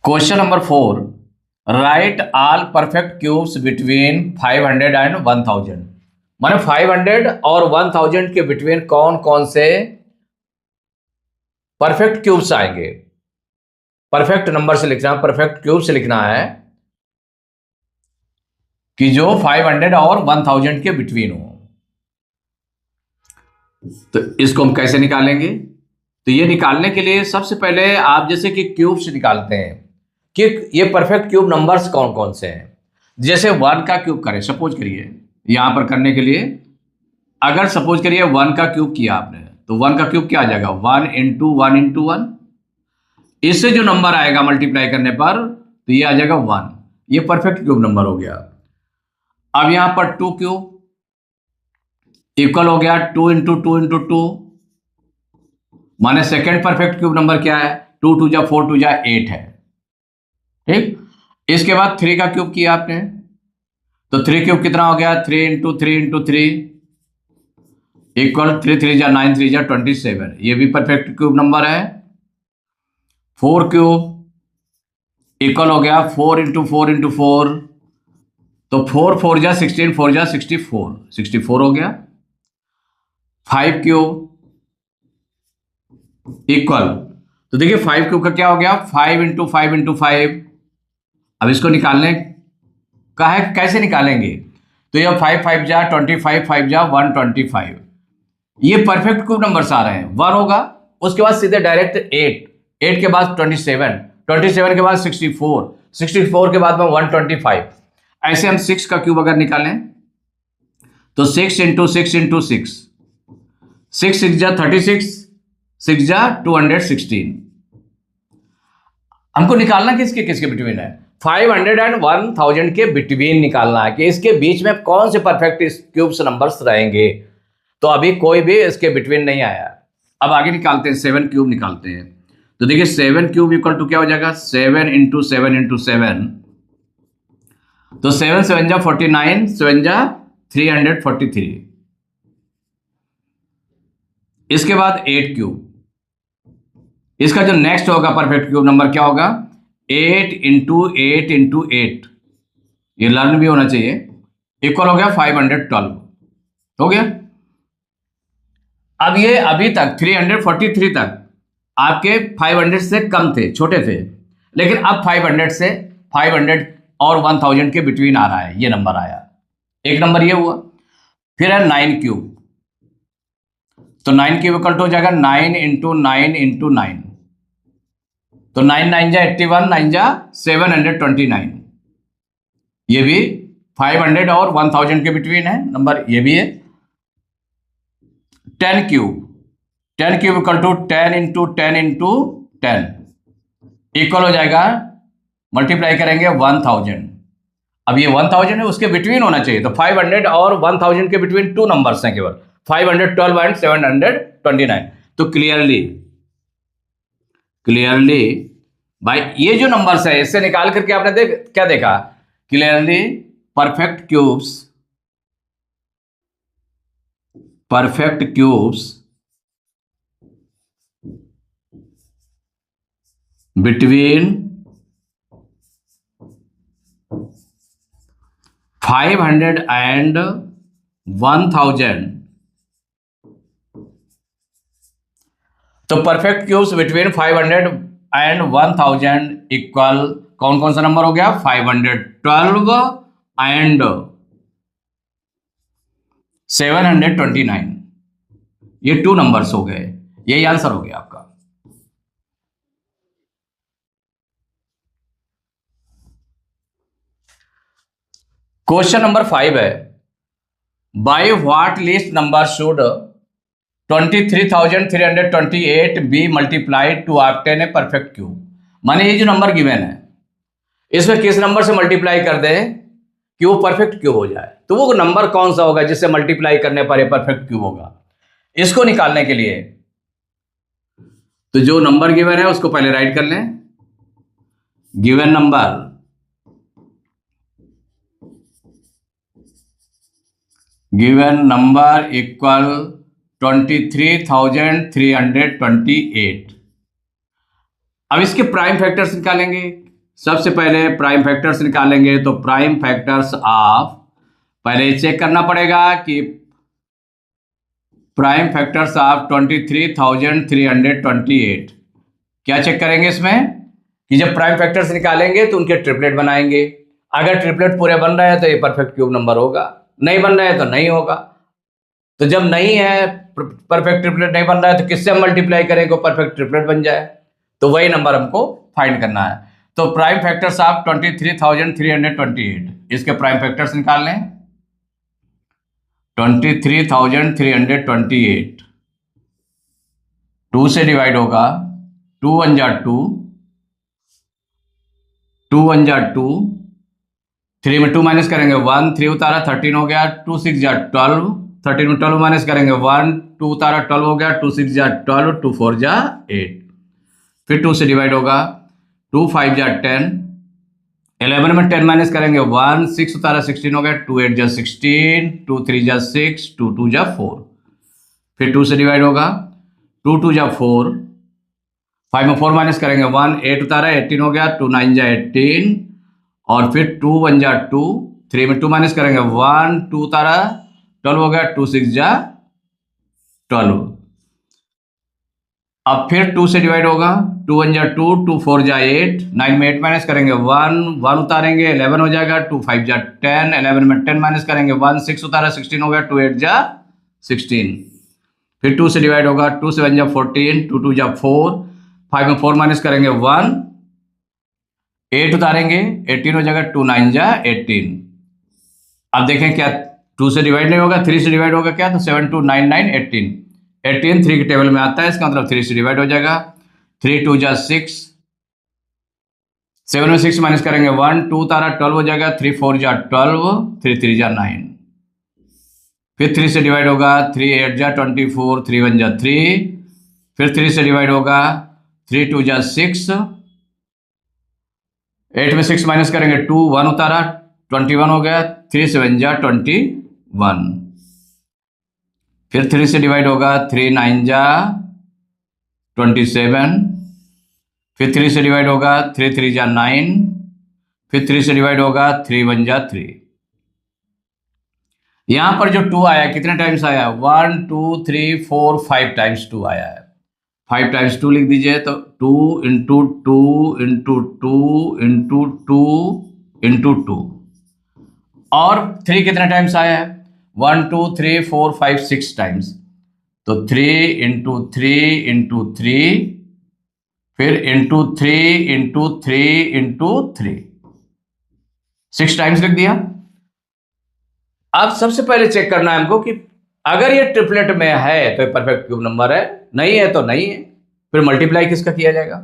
Question number 4, right all perfect cubes between 500 and 1000। माने 500 और 1000 के बिटवीन कौन कौन से परफेक्ट क्यूब्स आएंगे। परफेक्ट नंबर से लिखना, परफेक्ट क्यूब से लिखना है कि जो 500 और 1000 के बिटवीन हो। तो इसको हम कैसे निकालेंगे? तो ये निकालने के लिए सबसे पहले आप जैसे कि क्यूब्स निकालते हैं कि ये परफेक्ट क्यूब नंबर्स कौन कौन से हैं। जैसे 1 का क्यूब करें, सपोज करिए यहां पर करने के लिए, अगर सपोज करिए 1 का क्यूब किया आपने, तो 1 का क्यूब क्या आ जाएगा? 1 इंटू 1 इंटू 1। इससे जो नंबर आएगा मल्टीप्लाई करने पर, तो ये आ जाएगा 1। ये परफेक्ट क्यूब नंबर हो गया। अब यहां पर 2 क्यूब इक्वल हो गया 2 इंटू 2 इंटू 2, माने सेकेंड परफेक्ट क्यूब नंबर क्या है? 2 2 जा 4 2 जा 8 है। ठीक। इसके बाद 3 का क्यूब किया आपने, तो 3 क्यूब कितना हो गया? 3 इंटू 3 इंटू 3 इक्वल 3 3 जा 9 3 जा 27। ये भी परफेक्ट क्यूब नंबर है। 4 क्यूब इक्वल हो गया 4 इंटू 4 इंटू 4, तो 4 4 जा 16 4 जा 64, 64 हो गया। 5 क्यूब इक्वल, तो देखिए 5 क्यूब का क्या हो गया? 5 इंटू 5 इंटू 5। अब इसको निकालने का है, कैसे निकालेंगे? तो ये 5 5 जा 25 5 जा 125। ये परफेक्ट क्यूब नंबर्स आ रहे हैं। 1 होगा, उसके बाद सीधे डायरेक्ट 8 के बाद 27 के बाद 64 के बाद में 125। ऐसे हम 6 का क्यूब अगर निकालें, तो 6 इंटू 6 इंटू 6, 6 6 जा 36, 6 जा 216। हमको निकालना किसके किसके बिटवीन है? 500 एंड 1000 के बिटवीन निकालना है कि इसके बीच में कौन से परफेक्ट क्यूब्स नंबर्स रहेंगे। तो अभी कोई भी इसके बिटवीन नहीं आया। अब आगे निकालते हैं, 7 क्यूब निकालते हैं। तो देखिए 7 क्यूब इक्वल टू क्या हो जाएगा? 7 इंटू 7 इंटू 7, तो 7 7 जा 49, 7 जा 343। इसके बाद 8 क्यूब, इसका जो नेक्स्ट होगा परफेक्ट क्यूब नंबर क्या होगा? 8 इंटू 8 इंटू 8, ये लर्न भी होना चाहिए, इक्वल हो गया 512। हो गया। अब ये अभी तक 343 तक आपके 500 से कम थे, छोटे थे, लेकिन अब 500 और 1000 के बिटवीन आ रहा है, ये नंबर आया। एक नंबर ये हुआ। फिर है 9 क्यूब, तो 9 क्यूब इक्वल टू हो जाएगा 9 इंटू 9 इंटू 9, तो 9 9 जा 81, 9 जा 729। ये भी 500 और 1000 के बिटवीन है नंबर, ये भी है। 10 cube equal to 10 into 10 into 10, equal हो जाएगा, मल्टीप्लाई करेंगे 1000। अब ये 1000 है, उसके बिटवीन होना चाहिए, तो 500 और 1000 के बिटवीन 2 नंबर्स हैं केवल, 512 एंड 729। तो क्लियरली भाई ये जो नंबर्स है इससे निकाल करके आपने क्या देखा? Clearly perfect cubes between 500 and 1000, तो perfect cubes between 500 and 1000 equal कौन कौन सा नंबर हो गया? 512 एंड 729। ये 2 नंबर्स हो गए। यही आंसर हो गया आपका। क्वेश्चन नंबर 5 है, by what least number should 23,328 be multiplied to obtain a perfect cube. माने ये जो नंबर गिवन है, इसमें किस नंबर से मल्टीप्लाई कर दें कि वो परफेक्ट क्यूब हो जाए। तो वो नंबर कौन सा होगा जिससे मल्टीप्लाई करने पर ये परफेक्ट क्यूब होगा? इसको निकालने के लिए तो जो नंबर गिवन है उसको पहले राइट कर लें। Given number equal 23,328। अब इसके प्राइम फैक्टर्स निकालेंगे। सबसे पहले प्राइम फैक्टर्स निकालेंगे, तो प्राइम फैक्टर्स ऑफ, पहले चेक करना पड़ेगा कि प्राइम फैक्टर्स ऑफ 23,328, क्या चेक करेंगे इसमें कि जब प्राइम फैक्टर्स निकालेंगे तो उनके ट्रिपलेट बनाएंगे। अगर ट्रिपलेट पूरे बन रहे हैं तो ये परफेक्ट क्यूब नंबर होगा, नहीं बन रहे हैं तो नहीं होगा। तो जब नहीं है, परफेक्ट ट्रिपलेट नहीं बन रहा है, तो किससे हम मल्टीप्लाई करें को परफेक्ट ट्रिपलेट बन जाए, तो वही नंबर हमको फाइंड करना है। तो प्राइम फैक्टर्स ऑफ 23,328, इसके प्राइम फैक्टर्स निकाल लें। 23,328 2 से डिवाइड होगा, 2 1 जा 2, 2 1 जा 2, 3 में 2 माइनस करेंगे 1, 3 उतारा 13 हो गया, 2 6 जा 12, 13 में 12 माइनस करेंगे 1, 2 उतारा 12 हो गया, 2 6 जा 12, 2 4 जा 8, फिर 2 से डिवाइड होगा, 2 5 जा 10, 11 में 10 माइनस करेंगे 1, 6 उतारा 16 हो गया, 2 8 जा 16, 2 3 जा 6, 2 2 जा 4, फिर 2 से डिवाइड होगा, 2 2 जा 4, 5 में 4 माइनस करेंगे 1, 8 उतारा 18 हो गया, 2 9 जा 18, और फिर 2 1 जा 2, 3 में 2 माइनस करेंगे 1, 2 उतारा 12 हो गया, 2 6 जा 12, अब फिर 2 से डिवाइड होगा, 2 1 जा 2, 2 4 जा 8, 9 में 8 माइनस करेंगे 1, 1 उतारेंगे 11 हो जाएगा, 2 5 जा 10, 11 में 10 माइनस करेंगे 1, 6 उतारा 16 हो गया, 2 8 जा 16, फिर 2 से डिवाइड होगा, 2 7 जा 14, 2 2 जा 4, 5 में 4 माइनस करेंगे 1, 8 उतारेंगे 18 हो जाएगा, 2 9 जा 18, अब देखें क्या 2 से डिवाइड नहीं होगा, 3 से डिवाइड होगा क्या, तो 7 2 9 9 18, 18 3 के टेबल में आता है, इसका मतलब 3 से डिवाइड हो जाएगा, 3 2 जा 6, 7 में 6 माइनस करेंगे 1, 2 उतारा 12 हो जाएगा, 3 4 जा 12, 3 3 जा 9, फिर 3 से डिवाइड होगा, 3 8 जा 24, 3 1 जा 3, फिर 3 से डिवाइड होगा, 3 2 जा 6, 8 में 6 माइनस करेंगे 2, 1 उतारा 21 हो गया, 3 7 जा 21, फिर 3 से डिवाइड होगा, 3 9 जा 27, फिर 3 से डिवाइड होगा, 3 3 जा 9, फिर 3 से डिवाइड होगा, 3 1 जा 3, यहां पर जो 2 आया कितने टाइम्स आया, 1 2 3 4 5 टाइम्स 2 आया है, 5 टाइम्स 2 लिख दीजिए, तो 2 इंटू 2 इंटू 2 इंटू 2 इंटू 2, और 3 कितने टाइम्स आया है, 1 2 3 4 5 6 टाइम्स, तो 3 इंटू 3 इंटू 3, फिर इंटू 3 इंटू 3 इंटू 3, 6 टाइम्स लिख दिया। अब सबसे पहले चेक करना है हमको कि अगर ये ट्रिपलेट में है तो ये परफेक्ट क्यूब नंबर है, नहीं है तो नहीं है, फिर मल्टीप्लाई किसका किया जाएगा।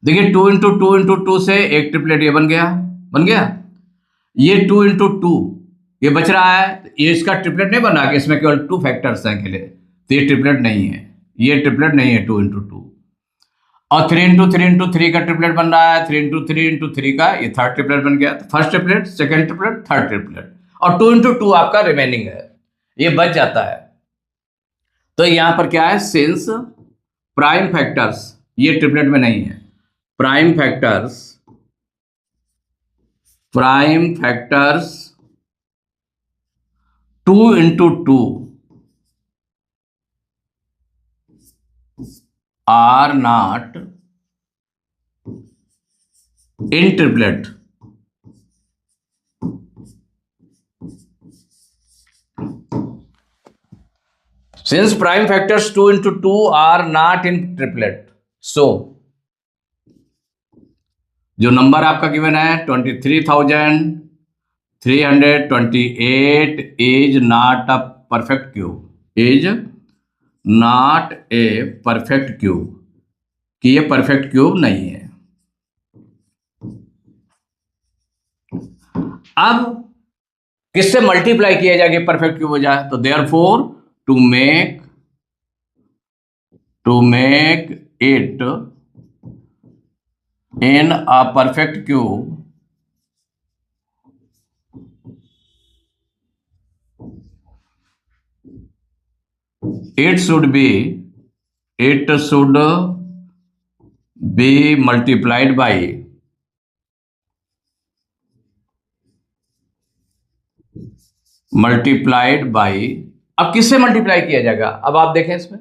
देखिए 2 इंटू 2 इंटू 2 से एक ट्रिपलेट ये बन गया, ये 2 इंटू 2 ये बच रहा है, ये इसका ट्रिपलेट नहीं बना कि इसमें केवल 2 फैक्टर्स हैं अकेले, तो ये ट्रिपलेट नहीं है, ये ट्रिपलेट नहीं है 2 इंटू 2, और 3 इंटू 3 इंटू 3 का ट्रिपलेट बन रहा है, 3 इंटू 3 इंटू 3 का ये थर्ड ट्रिपलेट बन गया, first triplet second triplet third triplet, और 2 इंटू 2 आपका रिमेनिंग है, ये बच जाता है। तो यहां पर क्या है, सिंस प्राइम फैक्टर्स ये ट्रिपलेट में नहीं है, prime factors 2 into 2 are not in triplet, since prime factors 2 into 2 are not in triplet, so जो नंबर आपका गिवन है 23,328 is not a perfect cube, is not a perfect cube, कि ये perfect cube नहीं है। अब किससे मल्टीप्लाई किया जाएगा परफेक्ट क्यूब हो जाए, तो therefore to make it in a perfect cube, it should be multiplied by multiplied by, अब किससे मल्टीप्लाई किया जाएगा? अब आप देखें इसमें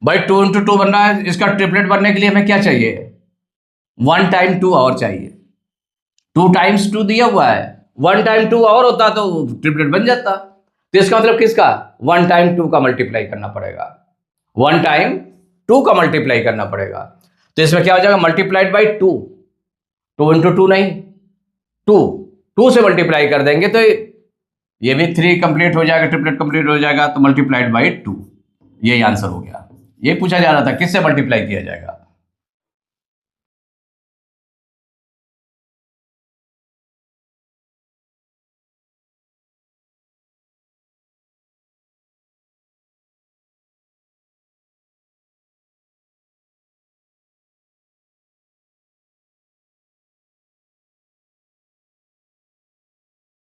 भाई 2 इंटू 2 बन रहा है, इसका ट्रिपलेट बनने के लिए हमें क्या चाहिए? 1 टाइम 2 और चाहिए। 2 टाइम्स 2 दिया हुआ है, 1 टाइम 2 और होता तो ट्रिपलेट बन जाता। तो इसका मतलब किसका? 1 टाइम 2 का मल्टीप्लाई करना पड़ेगा, 1 टाइम 2 का मल्टीप्लाई करना पड़ेगा। तो इसमें क्या हो जाएगा? मल्टीप्लाइड बाई 2, 2 इंटू 2 नहीं, 2 से मल्टीप्लाई कर देंगे तो ये भी 3 कंप्लीट हो जाएगा, ट्रिपलेट कंप्लीट हो जाएगा, तो मल्टीप्लाइड बाई 2, यही आंसर हो गया। ये पूछा जा रहा था किससे मल्टीप्लाई किया जाएगा।